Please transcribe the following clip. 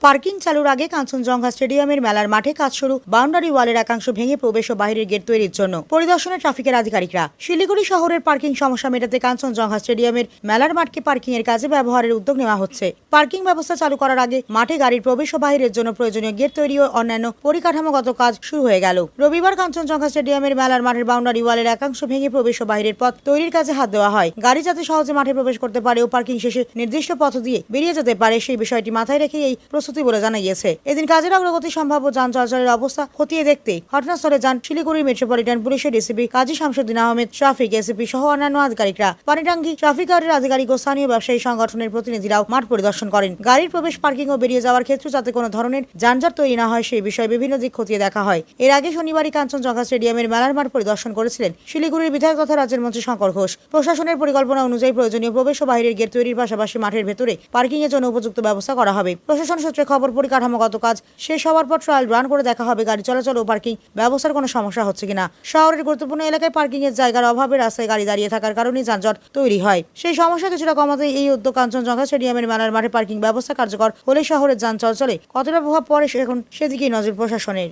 Parking চালুর আগে কাঞ্চনজঙ্ঘা স্টেডিয়ামের মেলার মাঠে কাজ শুরু। বাউন্ডারি ওয়ালের একাংশ ভেঙে প্রবেশ ও বাহিরের গেট তৈরির জন্য পরিদর্শনে ট্রাফিকের আধিকারিকরা। শিলিগুড়ি শহরের পার্কিং সমস্যা মেটাতে কাঞ্চনজঙ্ঘা স্টেডিয়ামের মেলার মাঠকে পার্কিং এর কাজে ব্যবহারের উদ্যোগ নেওয়া হচ্ছে। পার্কিং ব্যবস্থা চালু করার আগে মাঠে গাড়ির প্রবেশ ও বাহিরের জন্য প্রয়োজনীয় গেট তৈরি ও অন্যান্য পরিকাঠামোগত কাজ শুরু হয়ে গেল। রবিবার কাঞ্চনজঙ্ঘা স্টেডিয়ামের মেলার মাঠের বাউন্ডারি ওয়ালের একাংশ ভেঙে প্রবেশ ও বাহিরের পথ তৈরির কাজে হাত দেওয়া হয়। গাড়ি যাতে সহজে মাঠে প্রবেশ করতে পারে ও পার্কিং শেষে নির্দিষ্ট পথ দিয়ে বেরিয়ে যেতে পারে সেই বিষয়টি মাথায় রেখে এই প্রস্তুতি বলে জানা গিয়েছে। এদিন কাজের অগ্রগতি, সম্ভাব্য যান চলাচলের অবস্থা খতিয়ে দেখতে ঘটনাস্থলে যান শিলিগুড়ি মেট্রোপলিটন পুলিশের ডিসিপি কাজী শামসুদ্দিন আহমেদ, ট্রাফিক এসিপি সহ অন্যান্য আধিকারিকরা। পানিটাঙ্গি ট্রাফিক গার্ডের আধিকারিক ও স্থানীয় ব্যবসায়ী সংগঠনের প্রতিনিধিরাও মাঠ পরিদর্শন করেন। গাড়ির প্রবেশ, পার্কিং ও বেরিয়ে যাওয়ার ক্ষেত্রে যাতে কোনো ধরনের যানজট তৈরি না হয় সেই বিষয়ে বিভিন্ন দিক খতিয়ে দেখা হয়। এর আগে শনিবারই কাঞ্চনজঙ্ঘা স্টেডিয়ামের মেলার মাঠ পরিদর্শন করেছিলেন শিলিগুড়ির বিধায়ক তথা রাজ্যের মন্ত্রী শঙ্কর ঘোষ। প্রশাসনের পরিকল্পনা অনুযায়ী প্রয়োজনীয় প্রবেশ ও বাইরের গেট তৈরির পাশাপাশি মাঠের ভেতরে পার্কিং এর জন্য উপযুক্ত ব্যবস্থা করা হবে। প্রশাসন সূত্রে খবর, পরিকাঠামোগত কাজ শেষ হওয়ার পর ট্রায়াল রান করে দেখা হবে গাড়ি চলাচল ও পার্কিং ব্যবস্থার কোনো সমস্যা হচ্ছে কিনা। শহরের গুরুত্বপূর্ণ এলাকায় পার্কিং এর জায়গার অভাবে রাস্তায় গাড়ি দাঁড়িয়ে থাকার কারণে যানজট তৈরি হয়। সেই সমস্যা কিছুটা কমাতে এই উদ্যোগ। কাঞ্চনজঙ্ঘা স্টেডিয়ামের মেলার মাঠে পার্কিং ব্যবস্থা কার্যকর হলে শহরের যান চলাচলে কতটা প্রভাব পড়ে এখন সেদিকেই নজর প্রশাসনের।